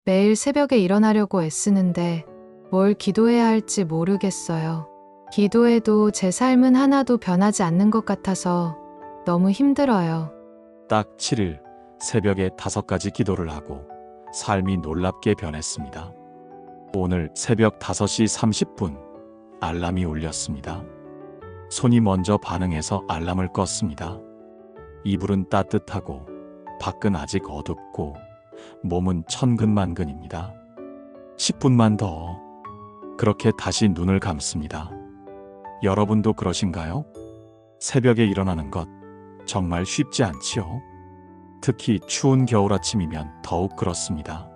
매일 새벽에 일어나려고 애쓰는데 뭘 기도해야 할지 모르겠어요. 기도해도 제 삶은 하나도 변하지 않는 것 같아서 너무 힘들어요. 딱 7일 새벽에 5가지 기도를 하고 삶이 놀랍게 변했습니다. 오늘 새벽 5시 30분 알람이 울렸습니다. 손이 먼저 반응해서 알람을 껐습니다. 이불은 따뜻하고 밖은 아직 어둡고 몸은 천근만근입니다. 10분만 더. 그렇게 다시 눈을 감습니다. 여러분도 그러신가요? 새벽에 일어나는 것 정말 쉽지 않지요? 특히 추운 겨울 아침이면 더욱 그렇습니다.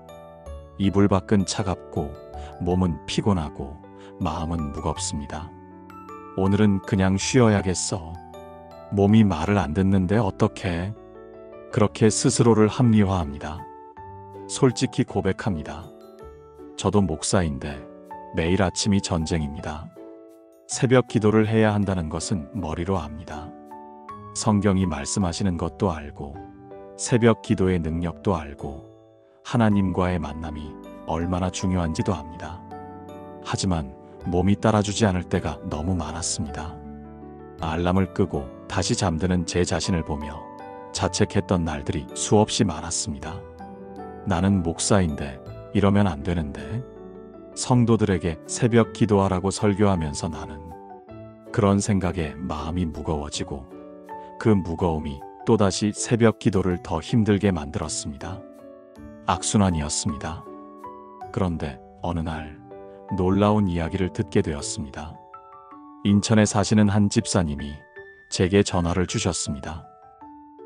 이불 밖은 차갑고 몸은 피곤하고 마음은 무겁습니다. 오늘은 그냥 쉬어야겠어. 몸이 말을 안 듣는데 어떡해? 그렇게 스스로를 합리화합니다. 솔직히 고백합니다. 저도 목사인데 매일 아침이 전쟁입니다. 새벽 기도를 해야 한다는 것은 머리로 압니다. 성경이 말씀하시는 것도 알고 새벽 기도의 능력도 알고 하나님과의 만남이 얼마나 중요한지도 압니다. 하지만 몸이 따라주지 않을 때가 너무 많았습니다. 알람을 끄고 다시 잠드는 제 자신을 보며 자책했던 날들이 수없이 많았습니다. 나는 목사인데 이러면 안 되는데, 성도들에게 새벽 기도하라고 설교하면서 나는 그런 생각에 마음이 무거워지고 그 무거움이 또다시 새벽 기도를 더 힘들게 만들었습니다. 악순환이었습니다. 그런데 어느 날 놀라운 이야기를 듣게 되었습니다. 인천에 사시는 한 집사님이 제게 전화를 주셨습니다.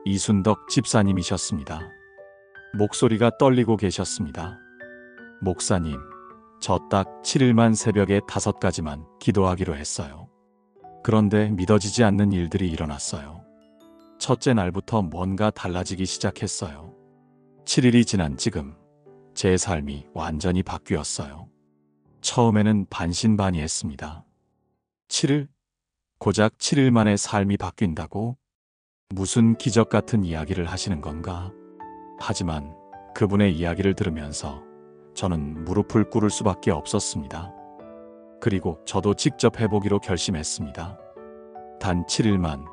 이순덕 집사님이셨습니다. 목소리가 떨리고 계셨습니다. 목사님, 저 딱 7일만 새벽에 5가지만 기도하기로 했어요. 그런데 믿어지지 않는 일들이 일어났어요. 첫째 날부터 뭔가 달라지기 시작했어요. 7일이 지난 지금 제 삶이 완전히 바뀌었어요. 처음에는 반신반의했습니다. 7일? 고작 7일 만에 삶이 바뀐다고? 무슨 기적 같은 이야기를 하시는 건가? 하지만 그분의 이야기를 들으면서 저는 무릎을 꿇을 수밖에 없었습니다. 그리고 저도 직접 해보기로 결심했습니다. 단 7일만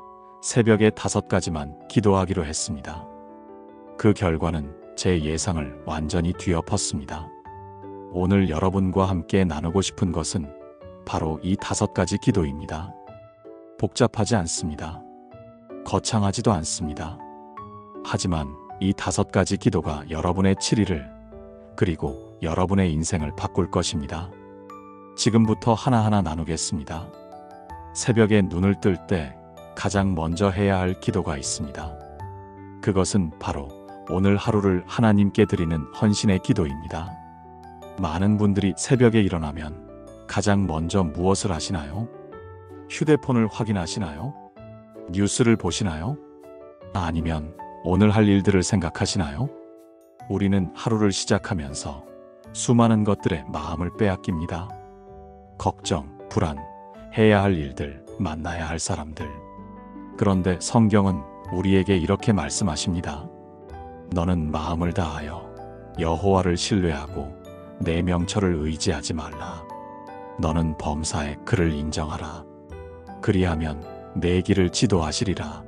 새벽에 5가지만 기도하기로 했습니다. 그 결과는 제 예상을 완전히 뒤엎었습니다. 오늘 여러분과 함께 나누고 싶은 것은 바로 이 5가지 기도입니다. 복잡하지 않습니다. 거창하지도 않습니다. 하지만 이 5가지 기도가 여러분의 7일을 그리고 여러분의 인생을 바꿀 것입니다. 지금부터 하나하나 나누겠습니다. 새벽에 눈을 뜰 때 가장 먼저 해야 할 기도가 있습니다. 그것은 바로 오늘 하루를 하나님께 드리는 헌신의 기도입니다. 많은 분들이 새벽에 일어나면 가장 먼저 무엇을 하시나요? 휴대폰을 확인하시나요? 뉴스를 보시나요? 아니면 오늘 할 일들을 생각하시나요? 우리는 하루를 시작하면서 수많은 것들에 마음을 빼앗깁니다. 걱정, 불안, 해야 할 일들, 만나야 할 사람들. 그런데 성경은 우리에게 이렇게 말씀하십니다. 너는 마음을 다하여 여호와를 신뢰하고 내 명철을 의지하지 말라. 너는 범사에 그를 인정하라. 그리하면 내 길을 지도하시리라.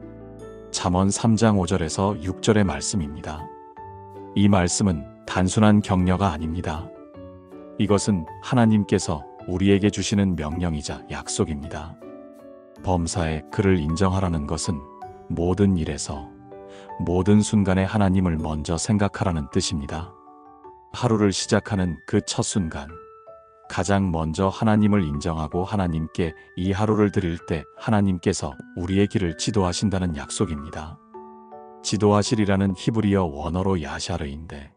잠언 3장 5절에서 6절의 말씀입니다. 이 말씀은 단순한 격려가 아닙니다. 이것은 하나님께서 우리에게 주시는 명령이자 약속입니다. 범사에 그를 인정하라는 것은 모든 일에서 모든 순간에 하나님을 먼저 생각하라는 뜻입니다. 하루를 시작하는 그 첫 순간, 가장 먼저 하나님을 인정하고 하나님께 이 하루를 드릴 때 하나님께서 우리의 길을 지도하신다는 약속입니다. 지도하시리라는 히브리어 원어로 야샤르인데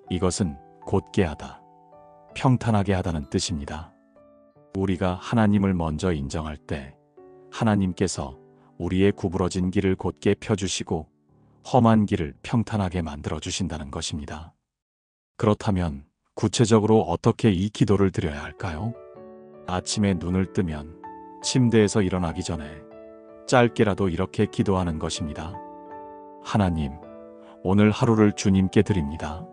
이것은 곧게 하다, 평탄하게 하다는 뜻입니다. 우리가 하나님을 먼저 인정할 때 하나님께서 우리의 구부러진 길을 곧게 펴주시고 험한 길을 평탄하게 만들어 주신다는 것입니다. 그렇다면 구체적으로 어떻게 이 기도를 드려야 할까요? 아침에 눈을 뜨면 침대에서 일어나기 전에 짧게라도 이렇게 기도하는 것입니다. 하나님, 오늘 하루를 주님께 드립니다.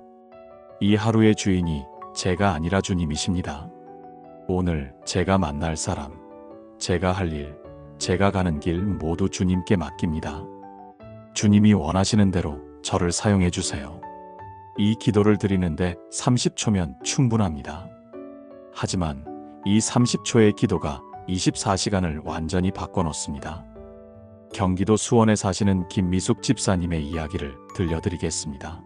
이 하루의 주인이 제가 아니라 주님이십니다. 오늘 제가 만날 사람, 제가 할 일, 제가 가는 길 모두 주님께 맡깁니다. 주님이 원하시는 대로 저를 사용해 주세요. 이 기도를 드리는데 30초면 충분합니다. 하지만 이 30초의 기도가 24시간을 완전히 바꿔놓습니다. 경기도 수원에 사시는 김미숙 집사님의 이야기를 들려드리겠습니다.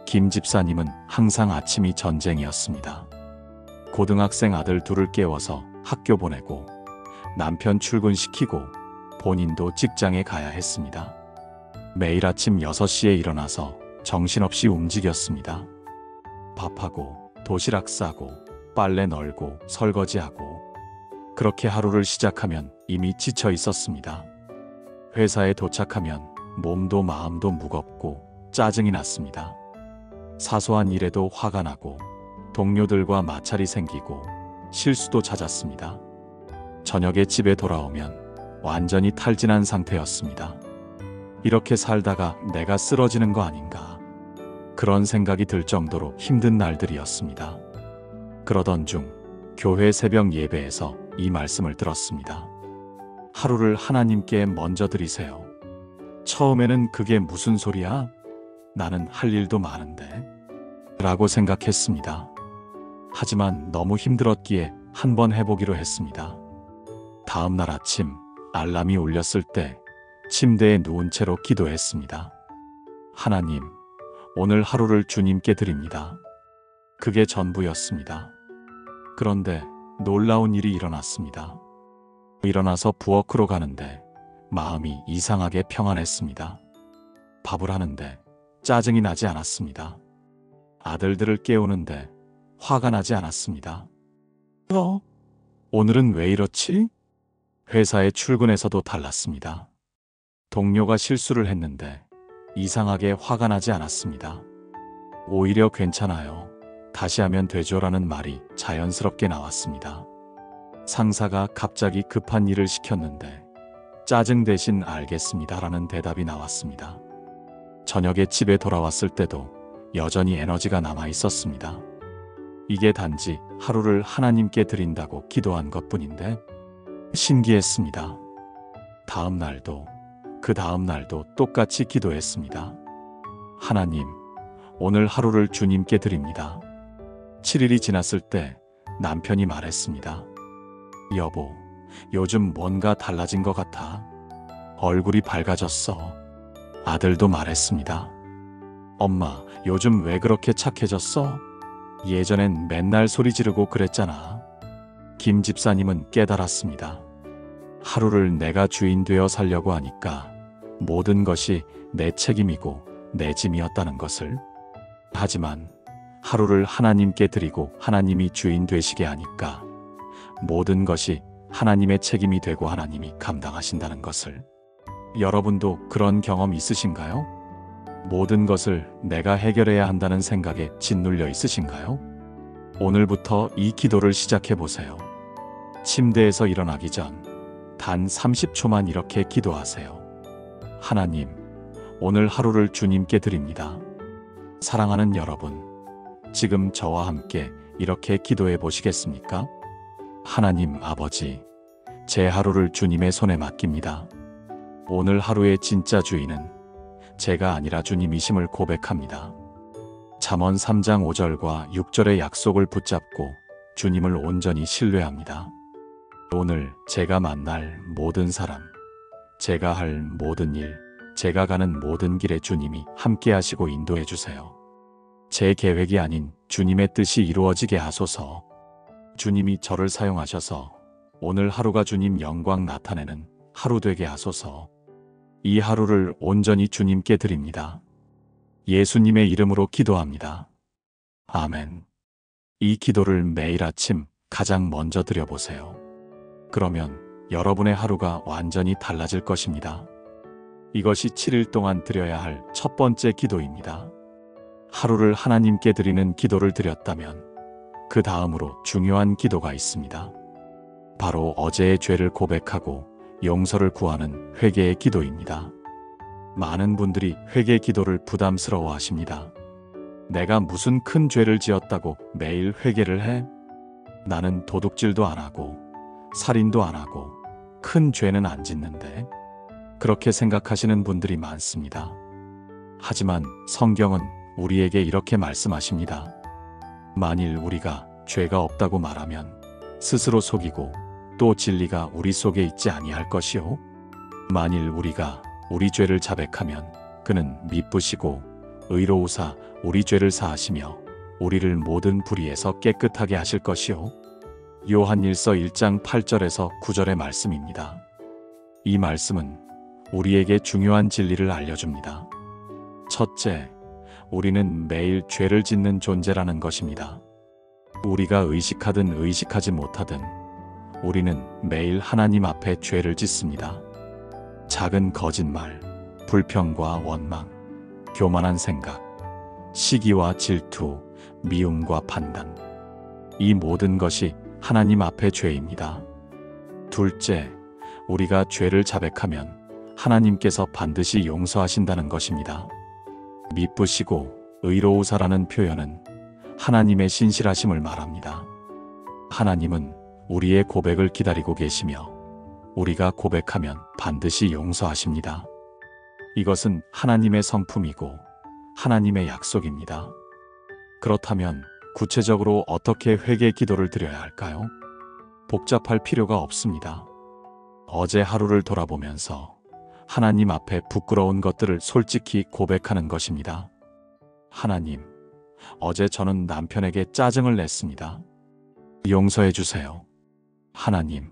김 집사님은 항상 아침이 전쟁이었습니다. 고등학생 아들 둘을 깨워서 학교 보내고 남편 출근시키고 본인도 직장에 가야 했습니다. 매일 아침 6시에 일어나서 정신없이 움직였습니다. 밥하고 도시락 싸고 빨래 널고 설거지하고 그렇게 하루를 시작하면 이미 지쳐 있었습니다. 회사에 도착하면 몸도 마음도 무겁고 짜증이 났습니다. 사소한 일에도 화가 나고 동료들과 마찰이 생기고 실수도 잦았습니다. 저녁에 집에 돌아오면 완전히 탈진한 상태였습니다. 이렇게 살다가 내가 쓰러지는 거 아닌가, 그런 생각이 들 정도로 힘든 날들이었습니다. 그러던 중 교회 새벽 예배에서 이 말씀을 들었습니다. 하루를 하나님께 먼저 드리세요. 처음에는 그게 무슨 소리야? 나는 할 일도 많은데 라고 생각했습니다. 하지만 너무 힘들었기에 한번 해보기로 했습니다. 다음 날 아침 알람이 울렸을 때 침대에 누운 채로 기도했습니다. 하나님, 오늘 하루를 주님께 드립니다. 그게 전부였습니다. 그런데 놀라운 일이 일어났습니다. 일어나서 부엌으로 가는데 마음이 이상하게 평안했습니다. 밥을 하는데 짜증이 나지 않았습니다. 아들들을 깨우는데 화가 나지 않았습니다. 오늘은 왜 이렇지? 회사에 출근해서도 달랐습니다. 동료가 실수를 했는데 이상하게 화가 나지 않았습니다. 오히려 괜찮아요. 다시 하면 되죠라는 말이 자연스럽게 나왔습니다. 상사가 갑자기 급한 일을 시켰는데 짜증 대신 알겠습니다라는 대답이 나왔습니다. 저녁에 집에 돌아왔을 때도 여전히 에너지가 남아 있었습니다. 이게 단지 하루를 하나님께 드린다고 기도한 것뿐인데 신기했습니다. 다음 날도 그 다음 날도 똑같이 기도했습니다. 하나님, 오늘 하루를 주님께 드립니다. 7일이 지났을 때 남편이 말했습니다. 여보, 요즘 뭔가 달라진 것 같아. 얼굴이 밝아졌어. 아들도 말했습니다. 엄마, 요즘 왜 그렇게 착해졌어? 예전엔 맨날 소리 지르고 그랬잖아. 김 집사님은 깨달았습니다. 하루를 내가 주인 되어 살려고 하니까 모든 것이 내 책임이고 내 짐이었다는 것을. 하지만 하루를 하나님께 드리고 하나님이 주인 되시게 하니까 모든 것이 하나님의 책임이 되고 하나님이 감당하신다는 것을. 여러분도 그런 경험 있으신가요? 모든 것을 내가 해결해야 한다는 생각에 짓눌려 있으신가요? 오늘부터 이 기도를 시작해 보세요. 침대에서 일어나기 전 단 30초만 이렇게 기도하세요. 하나님, 오늘 하루를 주님께 드립니다. 사랑하는 여러분, 지금 저와 함께 이렇게 기도해 보시겠습니까? 하나님 아버지, 제 하루를 주님의 손에 맡깁니다. 오늘 하루의 진짜 주인은 제가 아니라 주님이심을 고백합니다. 잠언 3장 5절과 6절의 약속을 붙잡고 주님을 온전히 신뢰합니다. 오늘 제가 만날 모든 사람, 제가 할 모든 일, 제가 가는 모든 길에 주님이 함께 하시고 인도해 주세요. 제 계획이 아닌 주님의 뜻이 이루어지게 하소서. 주님이 저를 사용하셔서 오늘 하루가 주님 영광 나타내는 하루 되게 하소서. 이 하루를 온전히 주님께 드립니다. 예수님의 이름으로 기도합니다. 아멘. 이 기도를 매일 아침 가장 먼저 드려보세요. 그러면 여러분의 하루가 완전히 달라질 것입니다. 이것이 7일 동안 드려야 할 첫 번째 기도입니다. 하루를 하나님께 드리는 기도를 드렸다면 그 다음으로 중요한 기도가 있습니다. 바로 어제의 죄를 고백하고 용서를 구하는 회개의 기도입니다. 많은 분들이 회개 기도를 부담스러워 하십니다. 내가 무슨 큰 죄를 지었다고 매일 회개를 해? 나는 도둑질도 안 하고 살인도 안 하고 큰 죄는 안 짓는데. 그렇게 생각하시는 분들이 많습니다. 하지만 성경은 우리에게 이렇게 말씀하십니다. 만일 우리가 죄가 없다고 말하면 스스로 속이고 또 진리가 우리 속에 있지 아니할 것이요. 만일 우리가 우리 죄를 자백하면 그는 미쁘시고 의로우사 우리 죄를 사하시며 우리를 모든 불의에서 깨끗하게 하실 것이요. 요한일서 1장 8절에서 9절의 말씀입니다. 이 말씀은 우리에게 중요한 진리를 알려줍니다. 첫째, 우리는 매일 죄를 짓는 존재라는 것입니다. 우리가 의식하든 의식하지 못하든 우리는 매일 하나님 앞에 죄를 짓습니다. 작은 거짓말, 불평과 원망, 교만한 생각, 시기와 질투, 미움과 판단. 이 모든 것이 하나님 앞의 죄입니다. 둘째, 우리가 죄를 자백하면 하나님께서 반드시 용서하신다는 것입니다. 미쁘시고 의로우사라는 표현은 하나님의 신실하심을 말합니다. 하나님은 우리의 고백을 기다리고 계시며 우리가 고백하면 반드시 용서하십니다. 이것은 하나님의 성품이고 하나님의 약속입니다. 그렇다면 구체적으로 어떻게 회개 기도를 드려야 할까요? 복잡할 필요가 없습니다. 어제 하루를 돌아보면서 하나님 앞에 부끄러운 것들을 솔직히 고백하는 것입니다. 하나님, 어제 저는 남편에게 짜증을 냈습니다. 용서해 주세요. 하나님,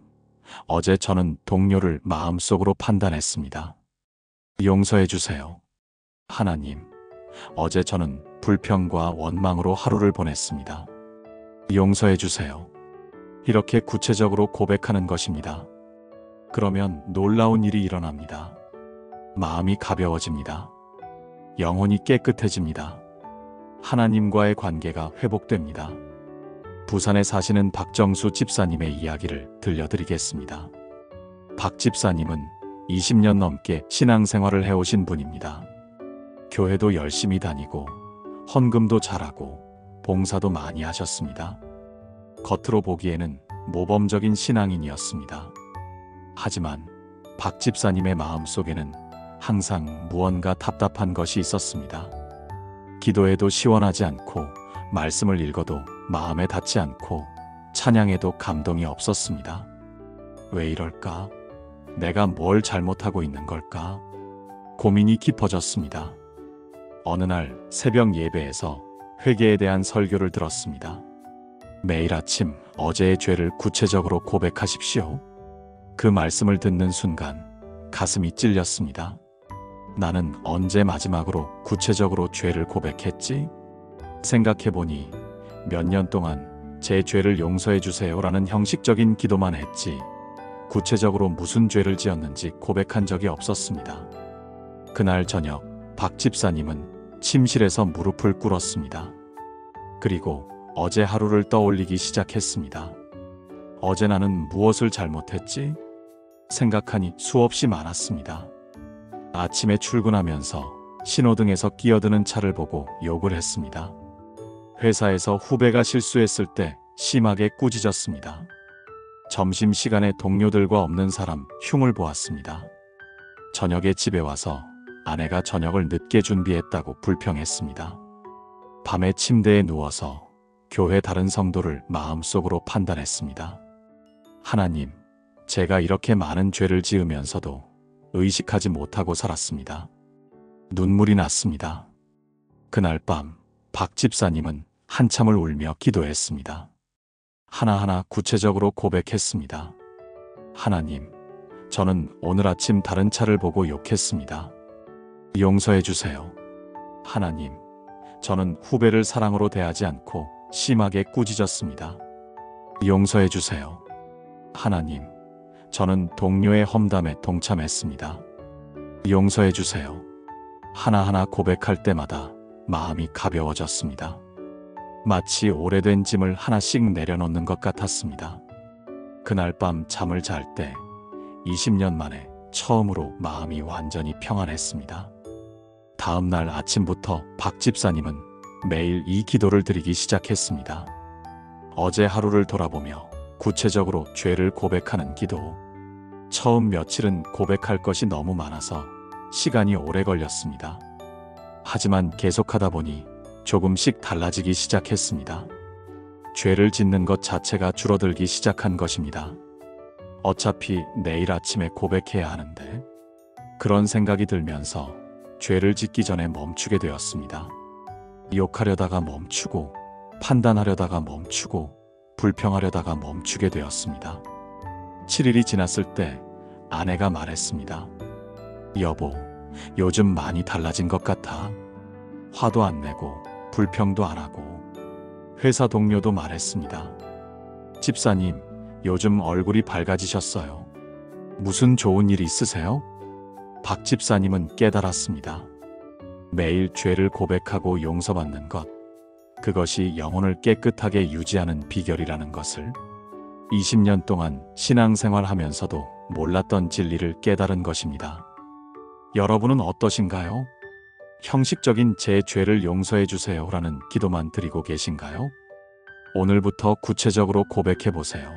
어제 저는 동료를 마음속으로 판단했습니다. 용서해 주세요. 하나님, 어제 저는 불평과 원망으로 하루를 보냈습니다. 용서해 주세요. 이렇게 구체적으로 고백하는 것입니다. 그러면 놀라운 일이 일어납니다. 마음이 가벼워집니다. 영혼이 깨끗해집니다. 하나님과의 관계가 회복됩니다. 부산에 사시는 박정수 집사님의 이야기를 들려드리겠습니다. 박 집사님은 20년 넘게 신앙생활을 해오신 분입니다. 교회도 열심히 다니고 헌금도 잘하고 봉사도 많이 하셨습니다. 겉으로 보기에는 모범적인 신앙인이었습니다. 하지만 박 집사님의 마음속에는 항상 무언가 답답한 것이 있었습니다. 기도해도 시원하지 않고 말씀을 읽어도 마음에 닿지 않고 찬양해도 감동이 없었습니다. 왜 이럴까? 내가 뭘 잘못하고 있는 걸까? 고민이 깊어졌습니다. 어느 날 새벽 예배에서 회개에 대한 설교를 들었습니다. 매일 아침 어제의 죄를 구체적으로 고백하십시오. 그 말씀을 듣는 순간 가슴이 찔렸습니다. 나는 언제 마지막으로 구체적으로 죄를 고백했지? 생각해보니 몇 년 동안 제 죄를 용서해 주세요라는 형식적인 기도만 했지 구체적으로 무슨 죄를 지었는지 고백한 적이 없었습니다. 그날 저녁 박 집사님은 침실에서 무릎을 꿇었습니다. 그리고 어제 하루를 떠올리기 시작했습니다. 어제 나는 무엇을 잘못했지? 생각하니 수없이 많았습니다. 아침에 출근하면서 신호등에서 끼어드는 차를 보고 욕을 했습니다. 회사에서 후배가 실수했을 때 심하게 꾸짖었습니다. 점심시간에 동료들과 없는 사람 흉을 보았습니다. 저녁에 집에 와서 아내가 저녁을 늦게 준비했다고 불평했습니다. 밤에 침대에 누워서 교회 다른 성도를 마음속으로 판단했습니다. 하나님, 제가 이렇게 많은 죄를 지으면서도 의식하지 못하고 살았습니다. 눈물이 났습니다. 그날 밤 박 집사님은 한참을 울며 기도했습니다. 하나하나 구체적으로 고백했습니다. 하나님, 저는 오늘 아침 다른 차를 보고 욕했습니다. 용서해 주세요. 하나님, 저는 후배를 사랑으로 대하지 않고 심하게 꾸짖었습니다. 용서해 주세요. 하나님, 저는 동료의 험담에 동참했습니다. 용서해 주세요. 하나하나 고백할 때마다 마음이 가벼워졌습니다. 마치 오래된 짐을 하나씩 내려놓는 것 같았습니다. 그날 밤 잠을 잘 때 20년 만에 처음으로 마음이 완전히 평안했습니다. 다음 날 아침부터 박 집사님은 매일 이 기도를 드리기 시작했습니다. 어제 하루를 돌아보며 구체적으로 죄를 고백하는 기도. 처음 며칠은 고백할 것이 너무 많아서 시간이 오래 걸렸습니다. 하지만 계속하다 보니 조금씩 달라지기 시작했습니다. 죄를 짓는 것 자체가 줄어들기 시작한 것입니다. 어차피 내일 아침에 고백해야 하는데, 그런 생각이 들면서 죄를 짓기 전에 멈추게 되었습니다. 욕하려다가 멈추고, 판단하려다가 멈추고, 불평하려다가 멈추게 되었습니다. 7일이 지났을 때 아내가 말했습니다. 여보, 요즘 많이 달라진 것 같아. 화도 안 내고 불평도 안 하고. 회사 동료도 말했습니다. 집사님, 요즘 얼굴이 밝아지셨어요. 무슨 좋은 일 있으세요? 박 집사님은 깨달았습니다. 매일 죄를 고백하고 용서받는 것, 그것이 영혼을 깨끗하게 유지하는 비결이라는 것을 20년 동안 신앙생활 하면서도 몰랐던 진리를 깨달은 것입니다. 여러분은 어떠신가요? 형식적인 제 죄를 용서해 주세요라는 기도만 드리고 계신가요? 오늘부터 구체적으로 고백해 보세요.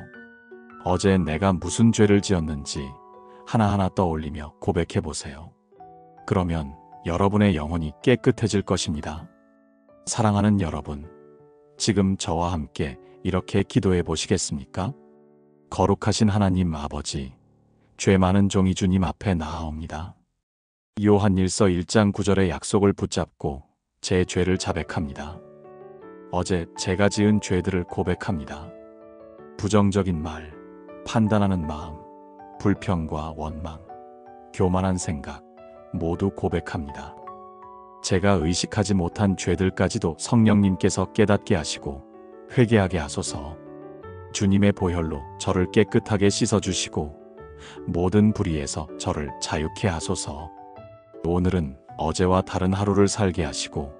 어제 내가 무슨 죄를 지었는지 하나하나 떠올리며 고백해 보세요. 그러면 여러분의 영혼이 깨끗해질 것입니다. 사랑하는 여러분, 지금 저와 함께 이렇게 기도해 보시겠습니까? 거룩하신 하나님 아버지, 죄 많은 종이 주님 앞에 나아옵니다. 요한일서 1장 9절의 약속을 붙잡고 제 죄를 자백합니다. 어제 제가 지은 죄들을 고백합니다. 부정적인 말, 판단하는 마음, 불평과 원망, 교만한 생각 모두 고백합니다. 제가 의식하지 못한 죄들까지도 성령님께서 깨닫게 하시고 회개하게 하소서. 주님의 보혈로 저를 깨끗하게 씻어주시고 모든 불의에서 저를 자유케 하소서. 오늘은 어제와 다른 하루를 살게 하시고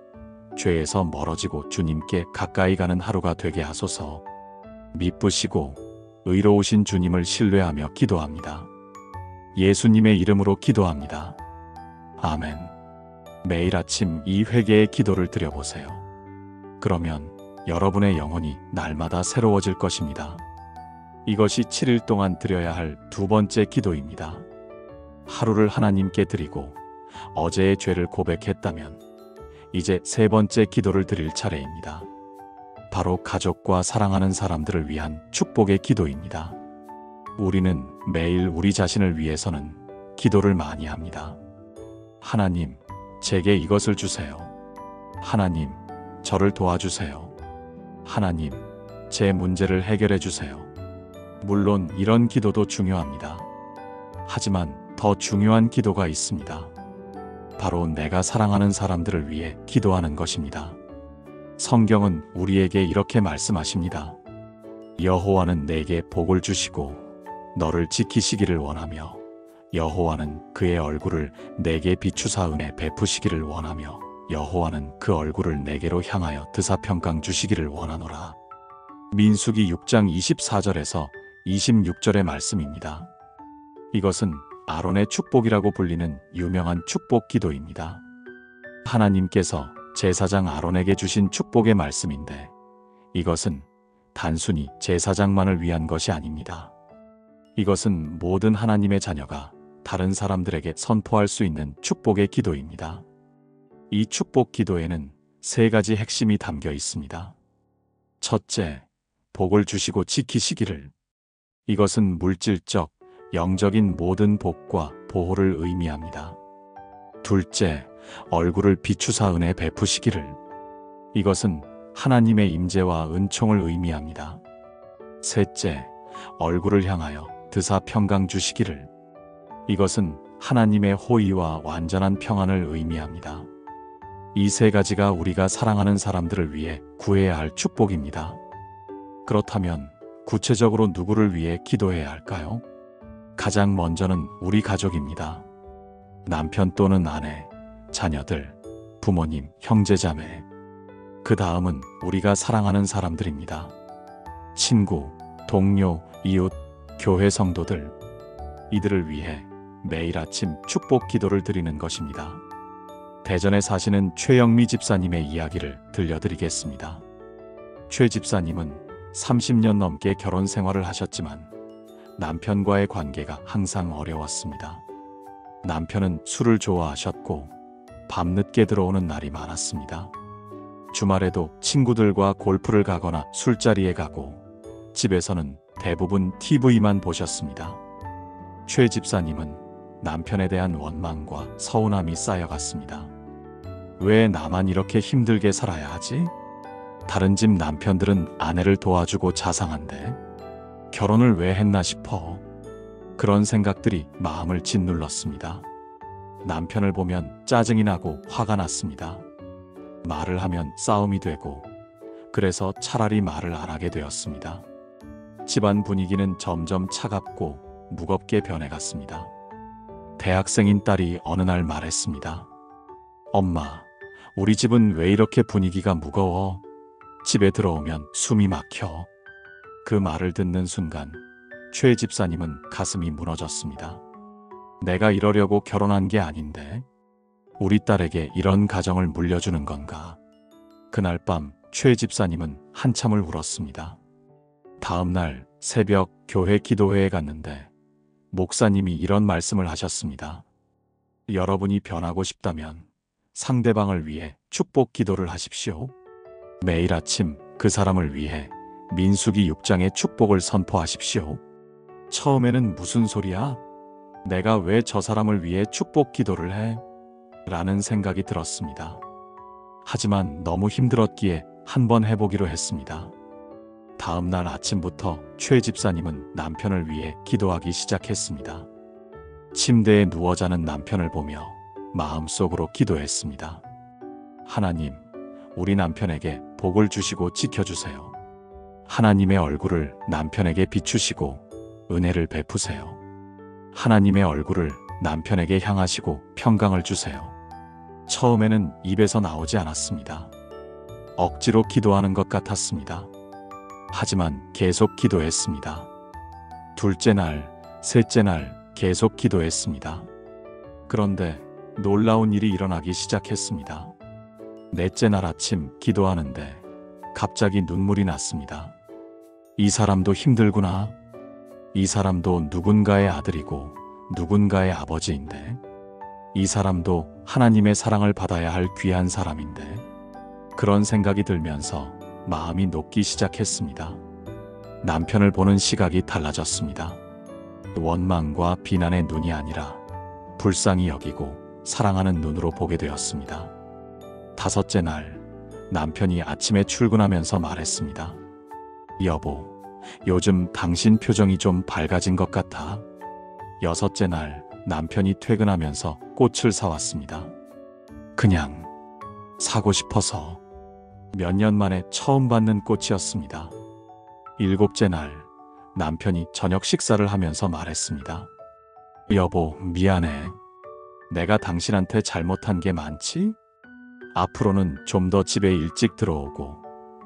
죄에서 멀어지고 주님께 가까이 가는 하루가 되게 하소서. 미쁘시고 의로우신 주님을 신뢰하며 기도합니다. 예수님의 이름으로 기도합니다. 아멘. 매일 아침 이 회개의 기도를 드려보세요. 그러면 여러분의 영혼이 날마다 새로워질 것입니다. 이것이 7일 동안 드려야 할 두 번째 기도입니다. 하루를 하나님께 드리고 어제의 죄를 고백했다면 이제 세 번째 기도를 드릴 차례입니다. 바로 가족과 사랑하는 사람들을 위한 축복의 기도입니다. 우리는 매일 우리 자신을 위해서는 기도를 많이 합니다. 하나님, 제게 이것을 주세요. 하나님, 저를 도와주세요. 하나님, 제 문제를 해결해 주세요. 물론 이런 기도도 중요합니다. 하지만 더 중요한 기도가 있습니다. 바로 내가 사랑하는 사람들을 위해 기도하는 것입니다. 성경은 우리에게 이렇게 말씀하십니다. 여호와는 내게 복을 주시고 너를 지키시기를 원하며 여호와는 그의 얼굴을 내게 비추사 은혜 베푸시기를 원하며 여호와는 그 얼굴을 내게로 향하여 드사평강 주시기를 원하노라. 민수기 6장 24절에서 26절의 말씀입니다. 이것은 아론의 축복이라고 불리는 유명한 축복 기도입니다. 하나님께서 제사장 아론에게 주신 축복의 말씀인데 이것은 단순히 제사장만을 위한 것이 아닙니다. 이것은 모든 하나님의 자녀가 다른 사람들에게 선포할 수 있는 축복의 기도입니다. 이 축복 기도에는 세 가지 핵심이 담겨 있습니다. 첫째, 복을 주시고 지키시기를. 이것은 물질적, 영적인 모든 복과 보호를 의미합니다. 둘째, 얼굴을 비추사 은혜 베푸시기를. 이것은 하나님의 임재와 은총을 의미합니다. 셋째, 얼굴을 향하여 드사 평강 주시기를. 이것은 하나님의 호의와 완전한 평안을 의미합니다. 이 세 가지가 우리가 사랑하는 사람들을 위해 구해야 할 축복입니다. 그렇다면 구체적으로 누구를 위해 기도해야 할까요? 가장 먼저는 우리 가족입니다. 남편 또는 아내, 자녀들, 부모님, 형제자매. 그 다음은 우리가 사랑하는 사람들입니다. 친구, 동료, 이웃, 교회 성도들. 이들을 위해 매일 아침 축복 기도를 드리는 것입니다. 대전에 사시는 최영미 집사님의 이야기를 들려드리겠습니다. 최 집사님은 30년 넘게 결혼 생활을 하셨지만 남편과의 관계가 항상 어려웠습니다. 남편은 술을 좋아하셨고 밤늦게 들어오는 날이 많았습니다. 주말에도 친구들과 골프를 가거나 술자리에 가고 집에서는 대부분 TV만 보셨습니다. 최 집사님은 남편에 대한 원망과 서운함이 쌓여갔습니다. 왜 나만 이렇게 힘들게 살아야 하지? 다른 집 남편들은 아내를 도와주고 자상한데 결혼을 왜 했나 싶어. 그런 생각들이 마음을 짓눌렀습니다. 남편을 보면 짜증이 나고 화가 났습니다. 말을 하면 싸움이 되고 그래서 차라리 말을 안 하게 되었습니다. 집안 분위기는 점점 차갑고 무겁게 변해갔습니다. 대학생인 딸이 어느 날 말했습니다. 엄마, 우리 집은 왜 이렇게 분위기가 무거워? 집에 들어오면 숨이 막혀. 그 말을 듣는 순간 최 집사님은 가슴이 무너졌습니다. 내가 이러려고 결혼한 게 아닌데 우리 딸에게 이런 가정을 물려주는 건가? 그날 밤 최 집사님은 한참을 울었습니다. 다음 날 새벽 교회 기도회에 갔는데 목사님이 이런 말씀을 하셨습니다. 여러분이 변하고 싶다면 상대방을 위해 축복 기도를 하십시오. 매일 아침 그 사람을 위해 민수기 6장의 축복을 선포하십시오. 처음에는 무슨 소리야? 내가 왜 저 사람을 위해 축복 기도를 해? 라는 생각이 들었습니다. 하지만 너무 힘들었기에 한번 해보기로 했습니다. 다음 날 아침부터 최 집사님은 남편을 위해 기도하기 시작했습니다. 침대에 누워 자는 남편을 보며 마음속으로 기도했습니다. 하나님, 우리 남편에게 복을 주시고 지켜주세요. 하나님의 얼굴을 남편에게 비추시고 은혜를 베푸세요. 하나님의 얼굴을 남편에게 향하시고 평강을 주세요. 처음에는 입에서 나오지 않았습니다. 억지로 기도하는 것 같았습니다. 하지만 계속 기도했습니다. 둘째 날, 셋째 날 계속 기도했습니다. 그런데 놀라운 일이 일어나기 시작했습니다. 넷째 날 아침 기도하는데 갑자기 눈물이 났습니다. 이 사람도 힘들구나. 이 사람도 누군가의 아들이고 누군가의 아버지인데 이 사람도 하나님의 사랑을 받아야 할 귀한 사람인데 그런 생각이 들면서 마음이 녹기 시작했습니다. 남편을 보는 시각이 달라졌습니다. 원망과 비난의 눈이 아니라 불쌍히 여기고 사랑하는 눈으로 보게 되었습니다. 다섯째 날 남편이 아침에 출근하면서 말했습니다. 여보, 요즘 당신 표정이 좀 밝아진 것 같아. 여섯째 날 남편이 퇴근하면서 꽃을 사왔습니다. 그냥 사고 싶어서. 몇 년 만에 처음 받는 꽃이었습니다. 일곱째 날 남편이 저녁 식사를 하면서 말했습니다. 여보, 미안해. 내가 당신한테 잘못한 게 많지? 앞으로는 좀 더 집에 일찍 들어오고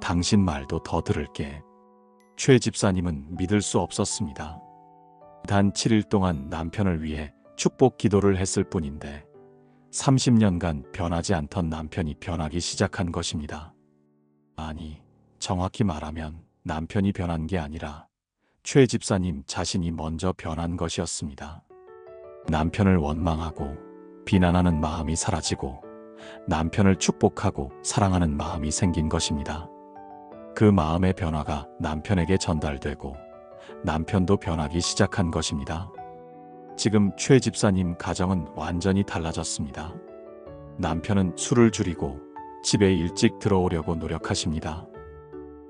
당신 말도 더 들을게. 최 집사님은 믿을 수 없었습니다. 단 7일 동안 남편을 위해 축복 기도를 했을 뿐인데 30년간 변하지 않던 남편이 변하기 시작한 것입니다. 아니, 정확히 말하면 남편이 변한 게 아니라 최 집사님 자신이 먼저 변한 것이었습니다. 남편을 원망하고 비난하는 마음이 사라지고 남편을 축복하고 사랑하는 마음이 생긴 것입니다. 그 마음의 변화가 남편에게 전달되고 남편도 변하기 시작한 것입니다. 지금 최 집사님 가정은 완전히 달라졌습니다. 남편은 술을 줄이고 집에 일찍 들어오려고 노력하십니다.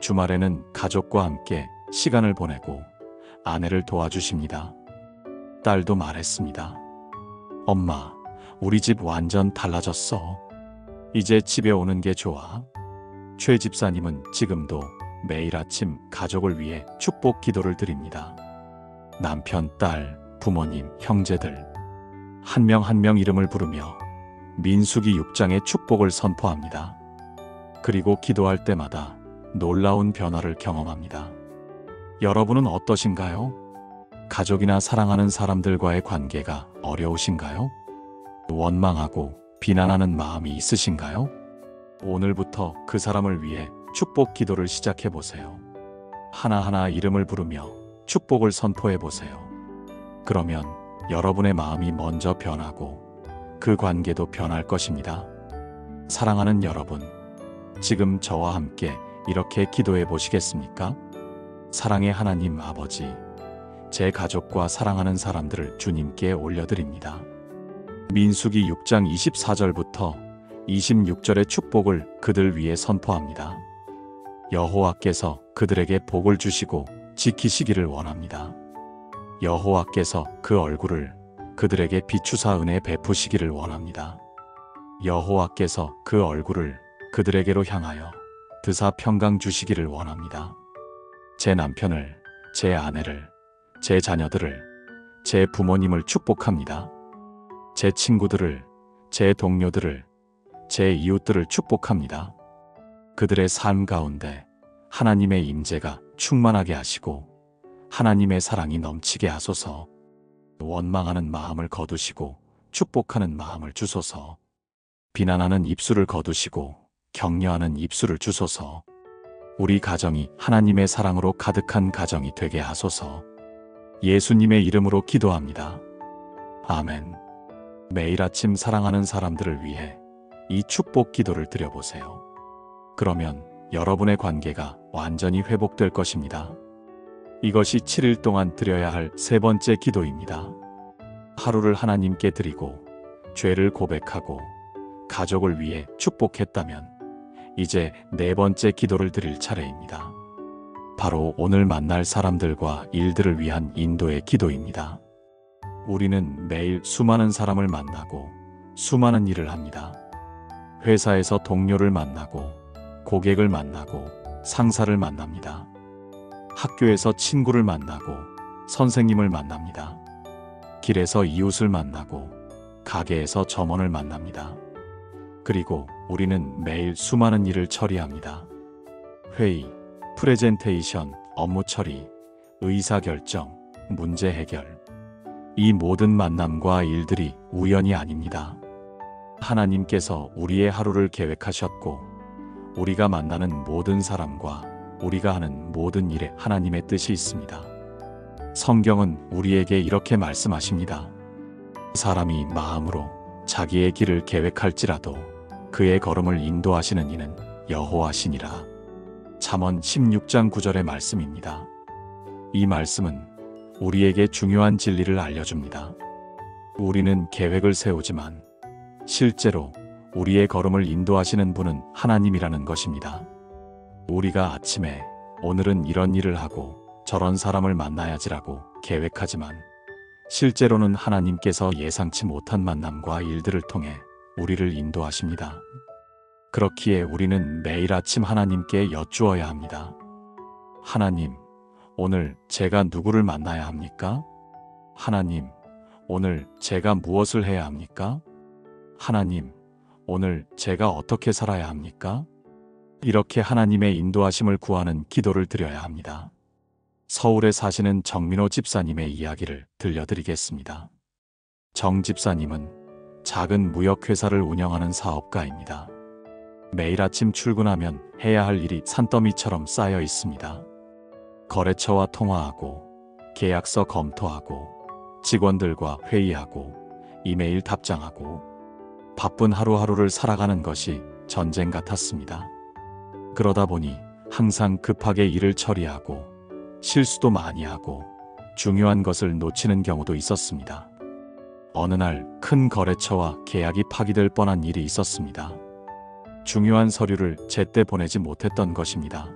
주말에는 가족과 함께 시간을 보내고 아내를 도와주십니다. 딸도 말했습니다. 엄마, 우리 집 완전 달라졌어. 이제 집에 오는 게 좋아. 최 집사님은 지금도 매일 아침 가족을 위해 축복 기도를 드립니다. 남편, 딸, 부모님, 형제들 한 명 한 명 이름을 부르며 민수기 6장의 축복을 선포합니다. 그리고 기도할 때마다 놀라운 변화를 경험합니다. 여러분은 어떠신가요? 가족이나 사랑하는 사람들과의 관계가 어려우신가요? 원망하고 비난하는 마음이 있으신가요? 오늘부터 그 사람을 위해 축복 기도를 시작해 보세요. 하나하나 이름을 부르며 축복을 선포해 보세요. 그러면 여러분의 마음이 먼저 변하고 그 관계도 변할 것입니다. 사랑하는 여러분, 지금 저와 함께 이렇게 기도해 보시겠습니까? 사랑의 하나님 아버지, 제 가족과 사랑하는 사람들을 주님께 올려드립니다. 민수기 6장 24절부터 26절의 축복을 그들 위해 선포합니다. 여호와께서 그들에게 복을 주시고 지키시기를 원합니다. 여호와께서 그 얼굴을 그들에게 비추사 은혜 베푸시기를 원합니다. 여호와께서 그 얼굴을 그들에게로 향하여 드사 평강 주시기를 원합니다. 제 남편을, 제 아내를, 제 자녀들을, 제 부모님을 축복합니다. 제 친구들을, 제 동료들을, 제 이웃들을 축복합니다. 그들의 삶 가운데 하나님의 임재가 충만하게 하시고 하나님의 사랑이 넘치게 하소서. 원망하는 마음을 거두시고 축복하는 마음을 주소서. 비난하는 입술을 거두시고 격려하는 입술을 주소서. 우리 가정이 하나님의 사랑으로 가득한 가정이 되게 하소서. 예수님의 이름으로 기도합니다. 아멘. 매일 아침 사랑하는 사람들을 위해 이 축복 기도를 드려보세요. 그러면 여러분의 관계가 완전히 회복될 것입니다. 이것이 7일 동안 드려야 할 세 번째 기도입니다. 하루를 하나님께 드리고 죄를 고백하고 가족을 위해 축복했다면 이제 네 번째 기도를 드릴 차례입니다. 바로 오늘 만날 사람들과 일들을 위한 인도의 기도입니다. 우리는 매일 수많은 사람을 만나고 수많은 일을 합니다. 회사에서 동료를 만나고 고객을 만나고 상사를 만납니다. 학교에서 친구를 만나고 선생님을 만납니다. 길에서 이웃을 만나고 가게에서 점원을 만납니다. 그리고 우리는 매일 수많은 일을 처리합니다. 회의, 프레젠테이션, 업무 처리, 의사결정, 문제 해결. 이 모든 만남과 일들이 우연이 아닙니다. 하나님께서 우리의 하루를 계획하셨고 우리가 만나는 모든 사람과 우리가 하는 모든 일에 하나님의 뜻이 있습니다. 성경은 우리에게 이렇게 말씀하십니다. 사람이 마음으로 자기의 길을 계획할지라도 그의 걸음을 인도하시는 이는 여호와시니라. 잠언 16장 9절의 말씀입니다. 이 말씀은 우리에게 중요한 진리를 알려줍니다. 우리는 계획을 세우지만 실제로 우리의 걸음을 인도하시는 분은 하나님이라는 것입니다. 우리가 아침에 오늘은 이런 일을 하고 저런 사람을 만나야지라고 계획하지만 실제로는 하나님께서 예상치 못한 만남과 일들을 통해 우리를 인도하십니다. 그렇기에 우리는 매일 아침 하나님께 여쭈어야 합니다. 하나님, 오늘 제가 누구를 만나야 합니까? 하나님, 오늘 제가 무엇을 해야 합니까? 하나님, 오늘 제가 어떻게 살아야 합니까? 이렇게 하나님의 인도하심을 구하는 기도를 드려야 합니다. 서울에 사시는 정민호 집사님의 이야기를 들려드리겠습니다. 정 집사님은 작은 무역회사를 운영하는 사업가입니다. 매일 아침 출근하면 해야 할 일이 산더미처럼 쌓여 있습니다. 거래처와 통화하고, 계약서 검토하고, 직원들과 회의하고, 이메일 답장하고, 바쁜 하루하루를 살아가는 것이 전쟁 같았습니다. 그러다 보니 항상 급하게 일을 처리하고 실수도 많이 하고 중요한 것을 놓치는 경우도 있었습니다. 어느 날 큰 거래처와 계약이 파기될 뻔한 일이 있었습니다. 중요한 서류를 제때 보내지 못했던 것입니다.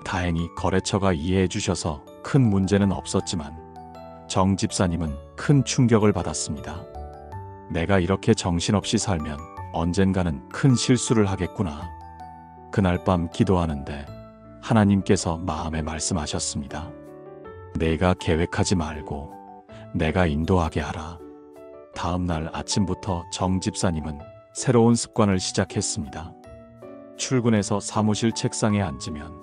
다행히 거래처가 이해해 주셔서 큰 문제는 없었지만 정 집사님은 큰 충격을 받았습니다. 내가 이렇게 정신없이 살면 언젠가는 큰 실수를 하겠구나. 그날 밤 기도하는데 하나님께서 마음에 말씀하셨습니다. 내가 계획하지 말고 내가 인도하게 하라. 다음 날 아침부터 정 집사님은 새로운 습관을 시작했습니다. 출근해서 사무실 책상에 앉으면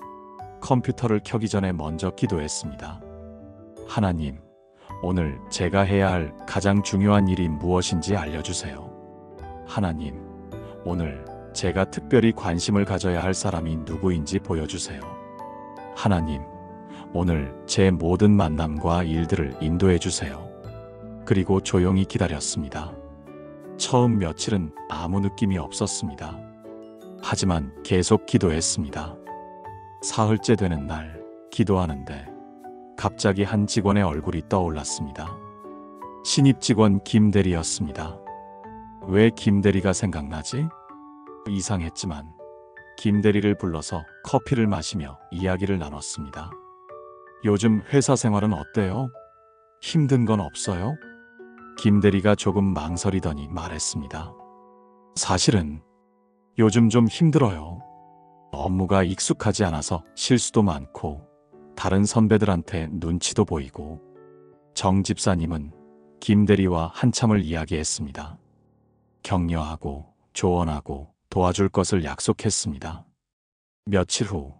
컴퓨터를 켜기 전에 먼저 기도했습니다. 하나님, 오늘 제가 해야 할 가장 중요한 일이 무엇인지 알려주세요. 하나님, 오늘 제가 특별히 관심을 가져야 할 사람이 누구인지 보여주세요. 하나님, 오늘 제 모든 만남과 일들을 인도해 주세요. 그리고 조용히 기다렸습니다. 처음 며칠은 아무 느낌이 없었습니다. 하지만 계속 기도했습니다. 사흘째 되는 날 기도하는데 갑자기 한 직원의 얼굴이 떠올랐습니다. 신입 직원 김대리였습니다. 왜 김대리가 생각나지? 이상했지만 김대리를 불러서 커피를 마시며 이야기를 나눴습니다. 요즘 회사 생활은 어때요? 힘든 건 없어요? 김대리가 조금 망설이더니 말했습니다. 사실은 요즘 좀 힘들어요. 업무가 익숙하지 않아서 실수도 많고 다른 선배들한테 눈치도 보이고. 정 집사님은 김대리와 한참을 이야기했습니다. 격려하고 조언하고 도와줄 것을 약속했습니다. 며칠 후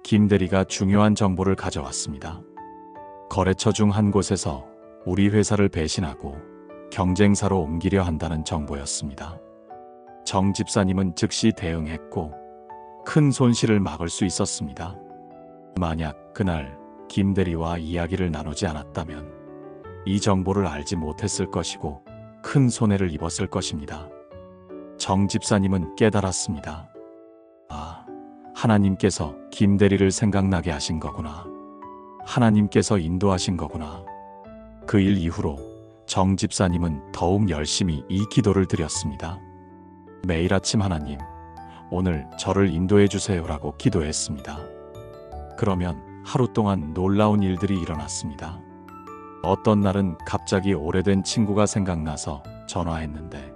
김대리가 중요한 정보를 가져왔습니다. 거래처 중 한 곳에서 우리 회사를 배신하고 경쟁사로 옮기려 한다는 정보였습니다. 정 집사님은 즉시 대응했고 큰 손실을 막을 수 있었습니다. 만약 그날 김대리와 이야기를 나누지 않았다면 이 정보를 알지 못했을 것이고 큰 손해를 입었을 것입니다. 정 집사님은 깨달았습니다. 아, 하나님께서 김대리를 생각나게 하신 거구나. 하나님께서 인도하신 거구나. 그 일 이후로 정 집사님은 더욱 열심히 이 기도를 드렸습니다. 매일 아침 하나님, 오늘 저를 인도해 주세요라고 기도했습니다. 그러면 하루 동안 놀라운 일들이 일어났습니다. 어떤 날은 갑자기 오래된 친구가 생각나서 전화했는데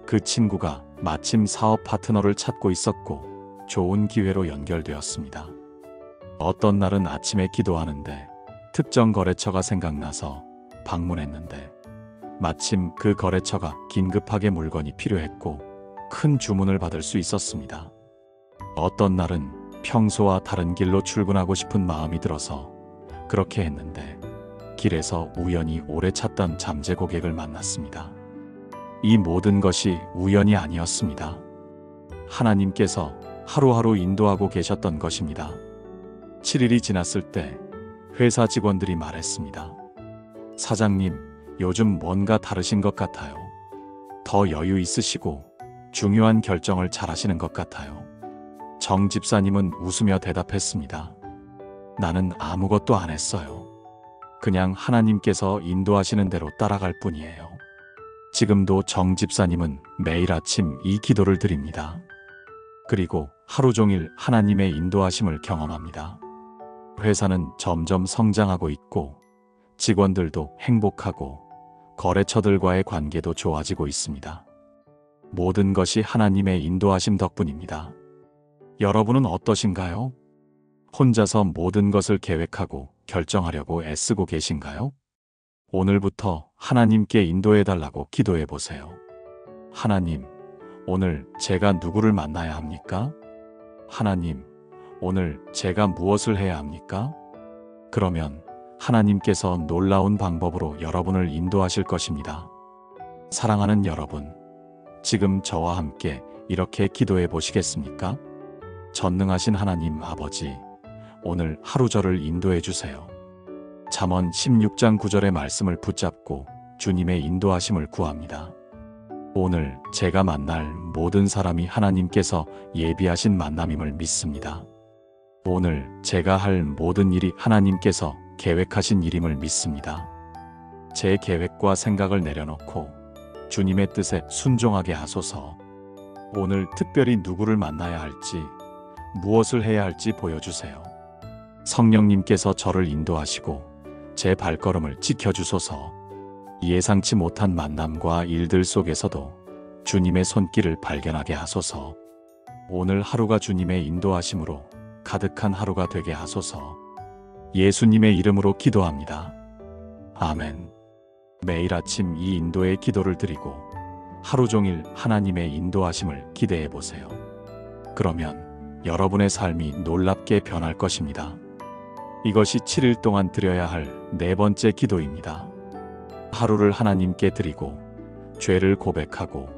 그 친구가 마침 사업 파트너를 찾고 있었고 좋은 기회로 연결되었습니다. 어떤 날은 아침에 기도하는데 특정 거래처가 생각나서 방문했는데 마침 그 거래처가 긴급하게 물건이 필요했고 큰 주문을 받을 수 있었습니다. 어떤 날은 평소와 다른 길로 출근하고 싶은 마음이 들어서 그렇게 했는데 길에서 우연히 오래 찾던 잠재 고객을 만났습니다. 이 모든 것이 우연이 아니었습니다. 하나님께서 하루하루 인도하고 계셨던 것입니다. 7일이 지났을 때 회사 직원들이 말했습니다. 사장님, 요즘 뭔가 다르신 것 같아요. 더 여유 있으시고 중요한 결정을 잘하시는 것 같아요. 정 집사님은 웃으며 대답했습니다. 나는 아무것도 안 했어요. 그냥 하나님께서 인도하시는 대로 따라갈 뿐이에요. 지금도 정 집사님은 매일 아침 이 기도를 드립니다. 그리고 하루 종일 하나님의 인도하심을 경험합니다. 회사는 점점 성장하고 있고 직원들도 행복하고 거래처들과의 관계도 좋아지고 있습니다. 모든 것이 하나님의 인도하심 덕분입니다. 여러분은 어떠신가요? 혼자서 모든 것을 계획하고 결정하려고 애쓰고 계신가요? 오늘부터 하나님께 인도해달라고 기도해 보세요. 하나님, 오늘 제가 누구를 만나야 합니까? 하나님, 오늘 제가 무엇을 해야 합니까? 그러면 하나님께서 놀라운 방법으로 여러분을 인도하실 것입니다. 사랑하는 여러분, 지금 저와 함께 이렇게 기도해 보시겠습니까? 전능하신 하나님 아버지, 오늘 하루 저를 인도해 주세요. 잠언 16장 9절의 말씀을 붙잡고 주님의 인도하심을 구합니다. 오늘 제가 만날 모든 사람이 하나님께서 예비하신 만남임을 믿습니다. 오늘 제가 할 모든 일이 하나님께서 계획하신 일임을 믿습니다. 제 계획과 생각을 내려놓고 주님의 뜻에 순종하게 하소서. 오늘 특별히 누구를 만나야 할지, 무엇을 해야 할지 보여주세요. 성령님께서 저를 인도하시고 제 발걸음을 지켜주소서. 예상치 못한 만남과 일들 속에서도 주님의 손길을 발견하게 하소서. 오늘 하루가 주님의 인도하심으로 가득한 하루가 되게 하소서. 예수님의 이름으로 기도합니다. 아멘. 매일 아침 이 인도의 기도를 드리고 하루 종일 하나님의 인도하심을 기대해 보세요. 그러면 여러분의 삶이 놀랍게 변할 것입니다. 이것이 7일 동안 드려야 할 네 번째 기도입니다. 하루를 하나님께 드리고 죄를 고백하고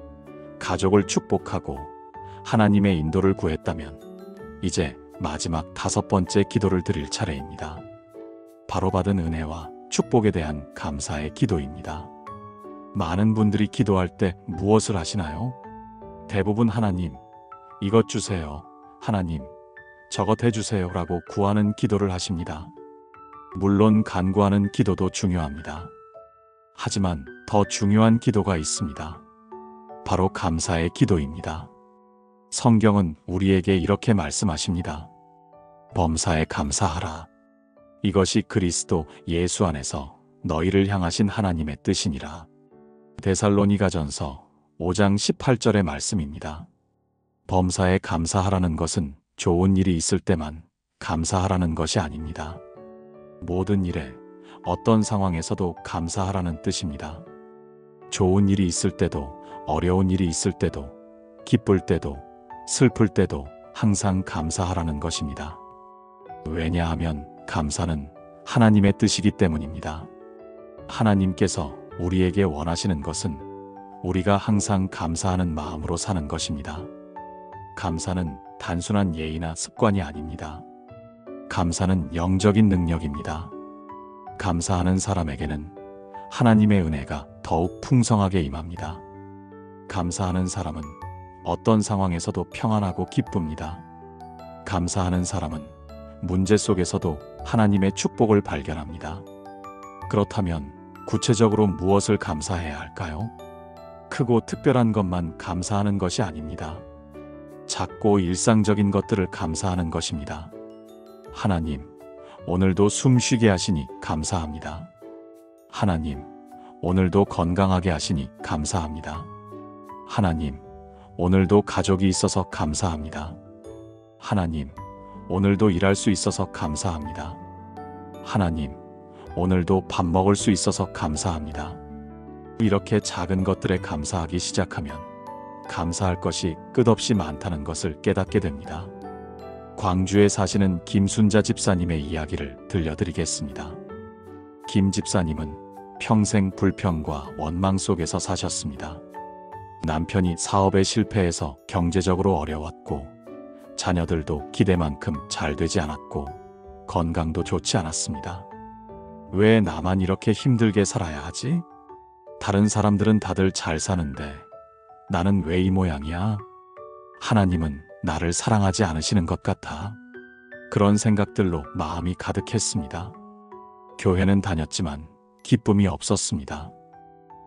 가족을 축복하고 하나님의 인도를 구했다면 이제 마지막 5번째 기도를 드릴 차례입니다. 바로 받은 은혜와 축복에 대한 감사의 기도입니다. 많은 분들이 기도할 때 무엇을 하시나요? 대부분 하나님, 이것 주세요. 하나님, 저것 해주세요. 라고 구하는 기도를 하십니다. 물론 간구하는 기도도 중요합니다. 하지만 더 중요한 기도가 있습니다. 바로 감사의 기도입니다. 성경은 우리에게 이렇게 말씀하십니다. 범사에 감사하라. 이것이 그리스도 예수 안에서 너희를 향하신 하나님의 뜻이니라. 데살로니가전서 5장 18절의 말씀입니다. 범사에 감사하라는 것은 좋은 일이 있을 때만 감사하라는 것이 아닙니다. 모든 일에 어떤 상황에서도 감사하라는 뜻입니다. 좋은 일이 있을 때도, 어려운 일이 있을 때도, 기쁠 때도, 슬플 때도 항상 감사하라는 것입니다. 왜냐하면 감사는 하나님의 뜻이기 때문입니다. 하나님께서 우리에게 원하시는 것은 우리가 항상 감사하는 마음으로 사는 것입니다. 감사는 단순한 예의나 습관이 아닙니다. 감사는 영적인 능력입니다. 감사하는 사람에게는 하나님의 은혜가 더욱 풍성하게 임합니다. 감사하는 사람은 어떤 상황에서도 평안하고 기쁩니다. 감사하는 사람은 문제 속에서도 하나님의 축복을 발견합니다. 그렇다면 구체적으로 무엇을 감사해야 할까요? 크고 특별한 것만 감사하는 것이 아닙니다. 작고 일상적인 것들을 감사하는 것입니다. 하나님, 오늘도 숨 쉬게 하시니 감사합니다. 하나님, 오늘도 건강하게 하시니 감사합니다. 하나님, 오늘도 가족이 있어서 감사합니다. 하나님, 오늘도 일할 수 있어서 감사합니다. 하나님, 오늘도 밥 먹을 수 있어서 감사합니다. 이렇게 작은 것들에 감사하기 시작하면 감사할 것이 끝없이 많다는 것을 깨닫게 됩니다. 광주에 사시는 김순자 집사님의 이야기를 들려드리겠습니다. 김 집사님은 평생 불평과 원망 속에서 사셨습니다. 남편이 사업에 실패해서 경제적으로 어려웠고, 자녀들도 기대만큼 잘 되지 않았고, 건강도 좋지 않았습니다. 왜 나만 이렇게 힘들게 살아야 하지? 다른 사람들은 다들 잘 사는데 나는 왜 이 모양이야? 하나님은 나를 사랑하지 않으시는 것 같아. 그런 생각들로 마음이 가득했습니다. 교회는 다녔지만 기쁨이 없었습니다.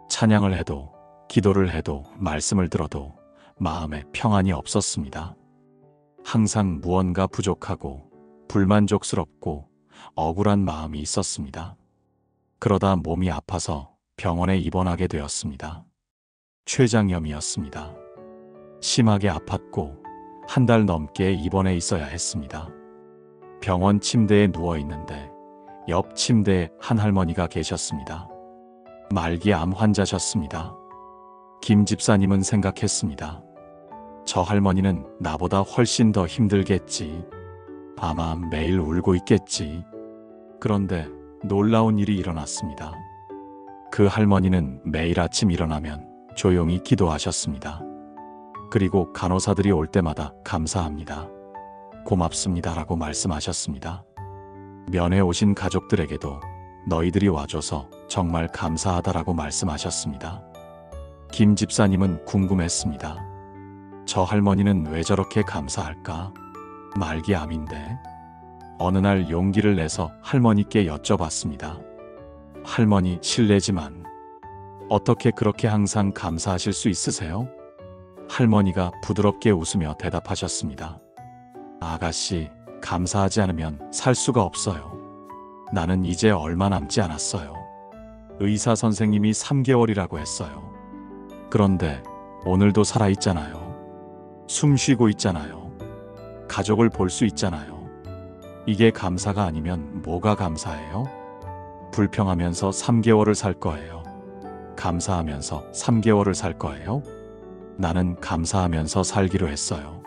찬양을 해도, 기도를 해도, 말씀을 들어도 마음에 평안이 없었습니다. 항상 무언가 부족하고 불만족스럽고 억울한 마음이 있었습니다. 그러다 몸이 아파서 병원에 입원하게 되었습니다. 췌장염이었습니다. 심하게 아팠고 한 달 넘게 입원해 있어야 했습니다. 병원 침대에 누워 있는데 옆 침대에 한 할머니가 계셨습니다. 말기 암 환자셨습니다. 김 집사님은 생각했습니다. 저 할머니는 나보다 훨씬 더 힘들겠지. 아마 매일 울고 있겠지. 그런데 놀라운 일이 일어났습니다. 그 할머니는 매일 아침 일어나면 조용히 기도하셨습니다. 그리고 간호사들이 올 때마다 감사합니다. 고맙습니다라고 말씀하셨습니다. 면회 오신 가족들에게도 너희들이 와줘서 정말 감사하다라고 말씀하셨습니다. 김 집사님은 궁금했습니다. 저 할머니는 왜 저렇게 감사할까? 말기암인데. 어느 날 용기를 내서 할머니께 여쭤봤습니다. 할머니, 실례지만 어떻게 그렇게 항상 감사하실 수 있으세요? 할머니가 부드럽게 웃으며 대답하셨습니다. 아가씨, 감사하지 않으면 살 수가 없어요. 나는 이제 얼마 남지 않았어요. 의사 선생님이 3개월이라고 했어요. 그런데 오늘도 살아있잖아요. 숨 쉬고 있잖아요. 가족을 볼 수 있잖아요. 이게 감사가 아니면 뭐가 감사해요? 불평하면서 3개월을 살 거예요. 감사하면서 3개월을 살 거예요? 나는 감사하면서 살기로 했어요.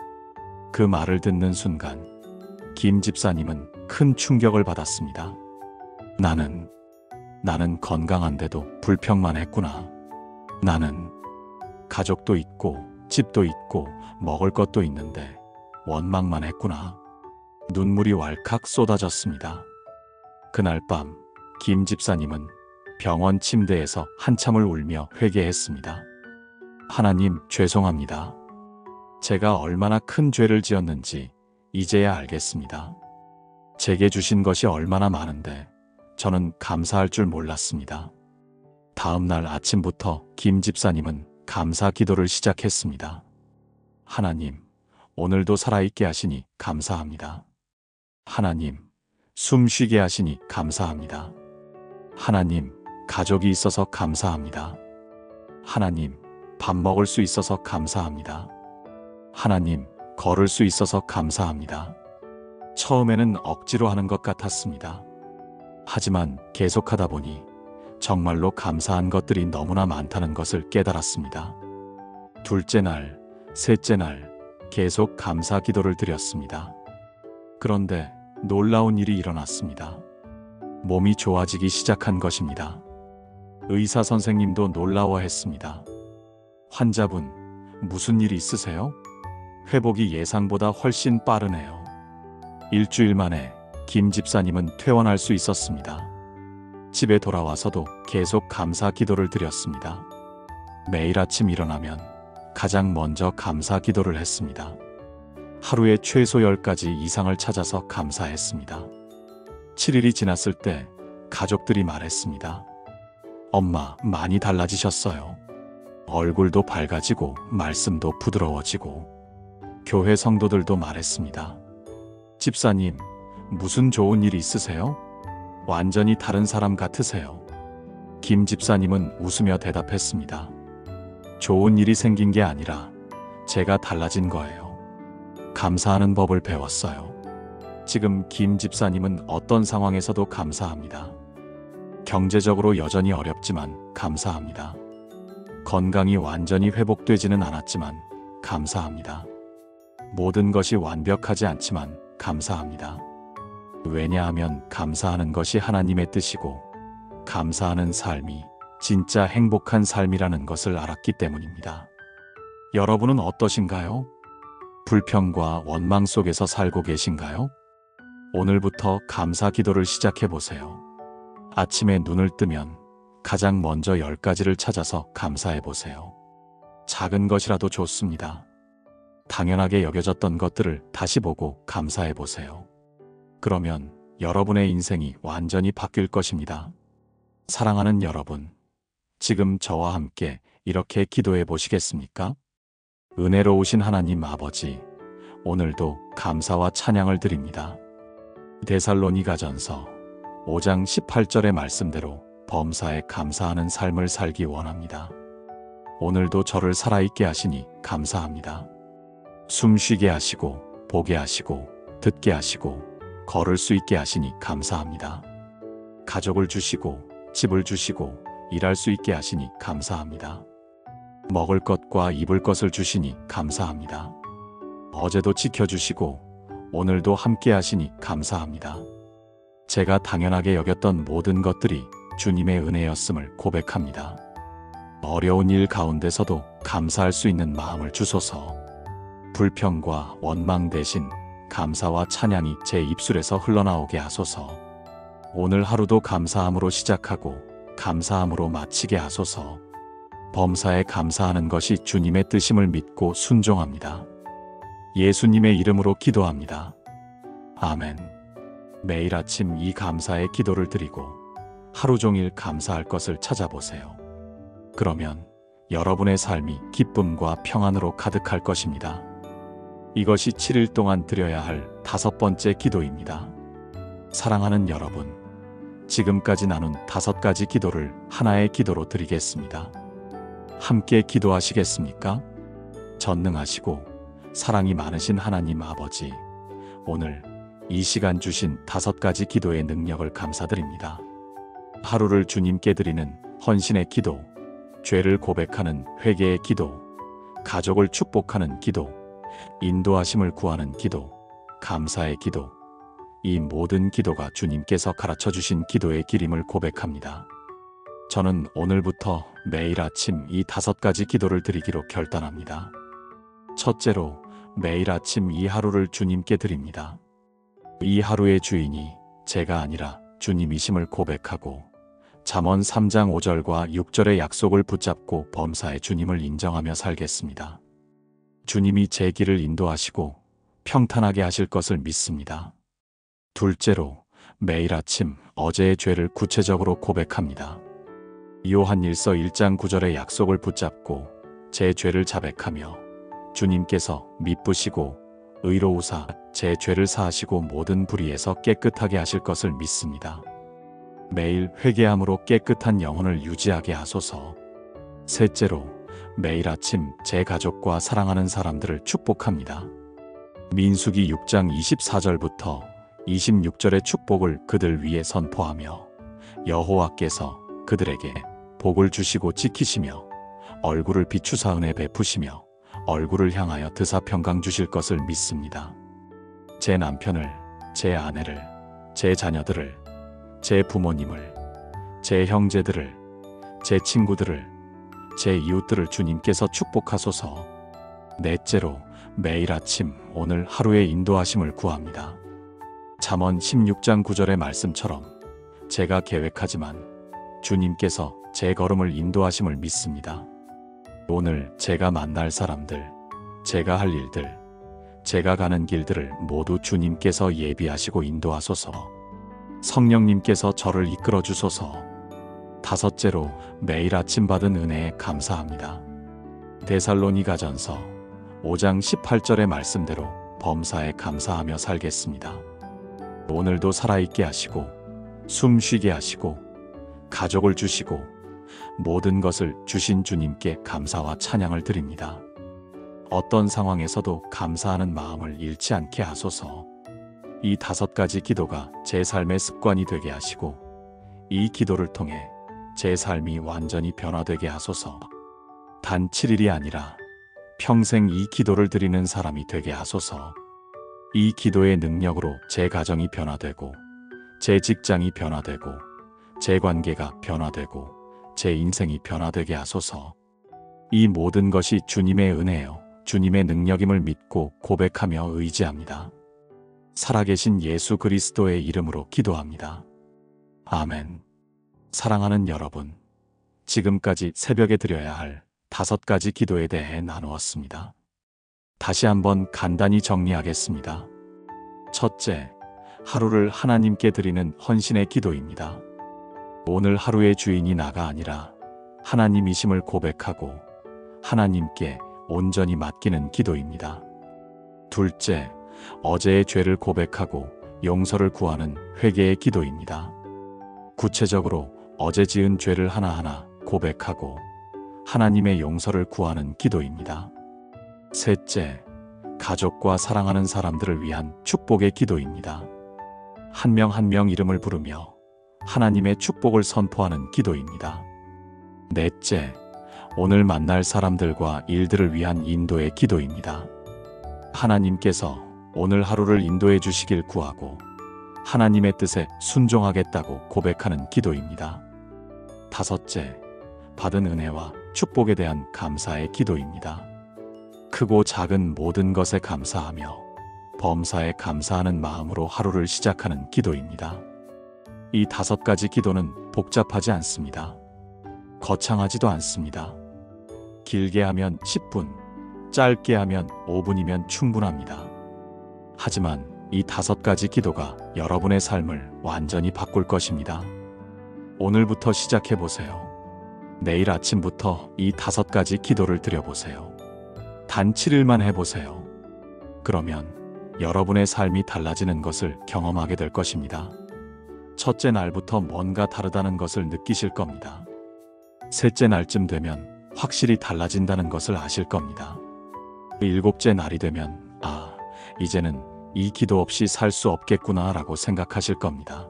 그 말을 듣는 순간 김 집사님은 큰 충격을 받았습니다. 나는 건강한데도 불평만 했구나. 나는 가족도 있고 집도 있고 먹을 것도 있는데 원망만 했구나. 눈물이 왈칵 쏟아졌습니다. 그날 밤 김 집사님은 병원 침대에서 한참을 울며 회개했습니다. 하나님, 죄송합니다. 제가 얼마나 큰 죄를 지었는지 이제야 알겠습니다. 제게 주신 것이 얼마나 많은데 저는 감사할 줄 몰랐습니다. 다음 날 아침부터 김 집사님은 감사 기도를 시작했습니다. 하나님, 오늘도 살아있게 하시니 감사합니다. 하나님, 숨 쉬게 하시니 감사합니다. 하나님, 가족이 있어서 감사합니다. 하나님, 밥 먹을 수 있어서 감사합니다. 하나님, 걸을 수 있어서 감사합니다. 처음에는 억지로 하는 것 같았습니다. 하지만 계속하다 보니 정말로 감사한 것들이 너무나 많다는 것을 깨달았습니다. 둘째 날, 셋째 날 계속 감사 기도를 드렸습니다. 그런데 놀라운 일이 일어났습니다. 몸이 좋아지기 시작한 것입니다. 의사 선생님도 놀라워했습니다. 환자분, 무슨 일 있으세요? 회복이 예상보다 훨씬 빠르네요. 일주일 만에 김 집사님은 퇴원할 수 있었습니다. 집에 돌아와서도 계속 감사 기도를 드렸습니다. 매일 아침 일어나면 가장 먼저 감사 기도를 했습니다. 하루에 최소 10가지 이상을 찾아서 감사했습니다. 7일이 지났을 때 가족들이 말했습니다. 엄마, 많이 달라지셨어요. 얼굴도 밝아지고 말씀도 부드러워지고. 교회 성도들도 말했습니다. 집사님, 무슨 좋은 일 있으세요? 완전히 다른 사람 같으세요. 김 집사님은 웃으며 대답했습니다. 좋은 일이 생긴 게 아니라 제가 달라진 거예요. 감사하는 법을 배웠어요. 지금 김 집사님은 어떤 상황에서도 감사합니다. 경제적으로 여전히 어렵지만 감사합니다. 건강이 완전히 회복되지는 않았지만 감사합니다. 모든 것이 완벽하지 않지만 감사합니다. 왜냐하면 감사하는 것이 하나님의 뜻이고 감사하는 삶이 진짜 행복한 삶이라는 것을 알았기 때문입니다. 여러분은 어떠신가요? 불평과 원망 속에서 살고 계신가요? 오늘부터 감사 기도를 시작해 보세요. 아침에 눈을 뜨면 가장 먼저 10가지를 찾아서 감사해 보세요. 작은 것이라도 좋습니다. 당연하게 여겨졌던 것들을 다시 보고 감사해 보세요. 그러면 여러분의 인생이 완전히 바뀔 것입니다. 사랑하는 여러분, 지금 저와 함께 이렇게 기도해 보시겠습니까? 은혜로우신 하나님 아버지, 오늘도 감사와 찬양을 드립니다. 데살로니가전서 5장 18절의 말씀대로 범사에 감사하는 삶을 살기 원합니다. 오늘도 저를 살아있게 하시니 감사합니다. 숨 쉬게 하시고, 보게 하시고, 듣게 하시고, 걸을 수 있게 하시니 감사합니다. 가족을 주시고, 집을 주시고, 일할 수 있게 하시니 감사합니다. 먹을 것과 입을 것을 주시니 감사합니다. 어제도 지켜주시고, 오늘도 함께 하시니 감사합니다. 제가 당연하게 여겼던 모든 것들이 주님의 은혜였음을 고백합니다. 어려운 일 가운데서도 감사할 수 있는 마음을 주소서. 불평과 원망 대신 감사와 찬양이 제 입술에서 흘러나오게 하소서. 오늘 하루도 감사함으로 시작하고 감사함으로 마치게 하소서. 범사에 감사하는 것이 주님의 뜻임을 믿고 순종합니다. 예수님의 이름으로 기도합니다. 아멘. 매일 아침 이 감사의 기도를 드리고 하루 종일 감사할 것을 찾아보세요. 그러면 여러분의 삶이 기쁨과 평안으로 가득할 것입니다. 이것이 7일 동안 드려야 할 5번째 기도입니다. 사랑하는 여러분, 지금까지 나눈 5가지 기도를 하나의 기도로 드리겠습니다. 함께 기도하시겠습니까? 전능하시고 사랑이 많으신 하나님 아버지, 오늘 이 시간 주신 5가지 기도의 능력을 감사드립니다. 하루를 주님께 드리는 헌신의 기도, 죄를 고백하는 회개의 기도, 가족을 축복하는 기도, 인도하심을 구하는 기도, 감사의 기도, 이 모든 기도가 주님께서 가르쳐 주신 기도의 길임을 고백합니다. 저는 오늘부터 매일 아침 이 5가지 기도를 드리기로 결단합니다. 첫째로, 매일 아침 이 하루를 주님께 드립니다. 이 하루의 주인이 제가 아니라 주님이심을 고백하고 잠언 3장 5절과 6절의 약속을 붙잡고 범사의 주님을 인정하며 살겠습니다. 주님이 제 길을 인도하시고 평탄하게 하실 것을 믿습니다. 둘째로, 매일 아침 어제의 죄를 구체적으로 고백합니다. 요한일서 1장 9절의 약속을 붙잡고 제 죄를 자백하며 주님께서 미쁘시고 의로우사 제 죄를 사하시고 모든 불의에서 깨끗하게 하실 것을 믿습니다. 매일 회개함으로 깨끗한 영혼을 유지하게 하소서. 셋째로, 매일 아침 제 가족과 사랑하는 사람들을 축복합니다. 민수기 6장 24절부터 26절의 축복을 그들 위에 선포하며 여호와께서 그들에게 복을 주시고 지키시며 얼굴을 비추사 은혜 베푸시며 얼굴을 향하여 드사 평강 주실 것을 믿습니다. 제 남편을, 제 아내를, 제 자녀들을, 제 부모님을, 제 형제들을, 제 친구들을, 제 이웃들을 주님께서 축복하소서. 넷째로, 매일 아침 오늘 하루의 인도하심을 구합니다. 잠언 16장 9절의 말씀처럼 제가 계획하지만 주님께서 제 걸음을 인도하심을 믿습니다. 오늘 제가 만날 사람들, 제가 할 일들, 제가 가는 길들을 모두 주님께서 예비하시고 인도하소서. 성령님께서 저를 이끌어 주소서. 다섯째로, 매일 아침 받은 은혜에 감사합니다. 데살로니가전서 5장 18절의 말씀대로 범사에 감사하며 살겠습니다. 오늘도 살아있게 하시고 숨 쉬게 하시고 가족을 주시고 모든 것을 주신 주님께 감사와 찬양을 드립니다. 어떤 상황에서도 감사하는 마음을 잃지 않게 하소서. 이 5가지 기도가 제 삶의 습관이 되게 하시고 이 기도를 통해 제 삶이 완전히 변화되게 하소서. 단 7일이 아니라 평생 이 기도를 드리는 사람이 되게 하소서. 이 기도의 능력으로 제 가정이 변화되고 제 직장이 변화되고 제 관계가 변화되고 제 인생이 변화되게 하소서. 이 모든 것이 주님의 은혜요 주님의 능력임을 믿고 고백하며 의지합니다. 살아계신 예수 그리스도의 이름으로 기도합니다. 아멘. 사랑하는 여러분, 지금까지 새벽에 드려야 할 5가지 기도에 대해 나누었습니다. 다시 한번 간단히 정리하겠습니다. 첫째, 하루를 하나님께 드리는 헌신의 기도입니다. 오늘 하루의 주인이 나가 아니라 하나님이심을 고백하고 하나님께 온전히 맡기는 기도입니다. 둘째, 어제의 죄를 고백하고 용서를 구하는 회개의 기도입니다. 구체적으로 어제 지은 죄를 하나하나 고백하고 하나님의 용서를 구하는 기도입니다. 셋째, 가족과 사랑하는 사람들을 위한 축복의 기도입니다. 한 명 한 명 이름을 부르며 하나님의 축복을 선포하는 기도입니다. 넷째, 오늘 만날 사람들과 일들을 위한 인도의 기도입니다. 하나님께서 오늘 하루를 인도해 주시길 구하고 하나님의 뜻에 순종하겠다고 고백하는 기도입니다. 다섯째, 받은 은혜와 축복에 대한 감사의 기도입니다. 크고 작은 모든 것에 감사하며 범사에 감사하는 마음으로 하루를 시작하는 기도입니다. 이 5가지 기도는 복잡하지 않습니다. 거창하지도 않습니다. 길게 하면 10분, 짧게 하면 5분이면 충분합니다. 하지만 이 5가지 기도가 여러분의 삶을 완전히 바꿀 것입니다. 오늘부터 시작해보세요. 내일 아침부터 이 5가지 기도를 드려보세요. 단 7일만 해보세요. 그러면 여러분의 삶이 달라지는 것을 경험하게 될 것입니다. 첫째 날부터 뭔가 다르다는 것을 느끼실 겁니다. 셋째 날쯤 되면 확실히 달라진다는 것을 아실 겁니다. 7째 날이 되면 이제는 이 기도 없이 살 수 없겠구나 라고 생각하실 겁니다.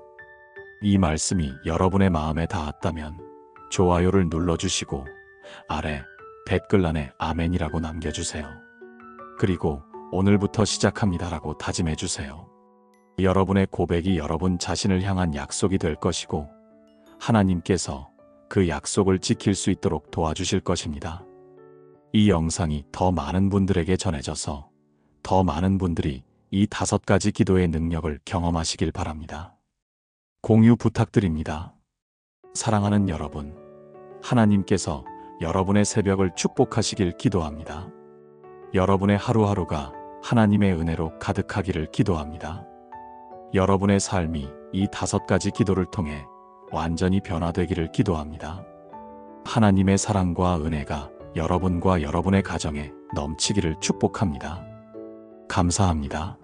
이 말씀이 여러분의 마음에 닿았다면 좋아요를 눌러주시고 아래 댓글란에 아멘이라고 남겨주세요. 그리고 오늘부터 시작합니다라고 다짐해주세요. 여러분의 고백이 여러분 자신을 향한 약속이 될 것이고 하나님께서 그 약속을 지킬 수 있도록 도와주실 것입니다. 이 영상이 더 많은 분들에게 전해져서 더 많은 분들이 이 5가지 기도의 능력을 경험하시길 바랍니다. 공유 부탁드립니다. 사랑하는 여러분, 하나님께서 여러분의 새벽을 축복하시길 기도합니다. 여러분의 하루하루가 하나님의 은혜로 가득하기를 기도합니다. 여러분의 삶이 이 5가지 기도를 통해 완전히 변화되기를 기도합니다. 하나님의 사랑과 은혜가 여러분과 여러분의 가정에 넘치기를 축복합니다. 감사합니다.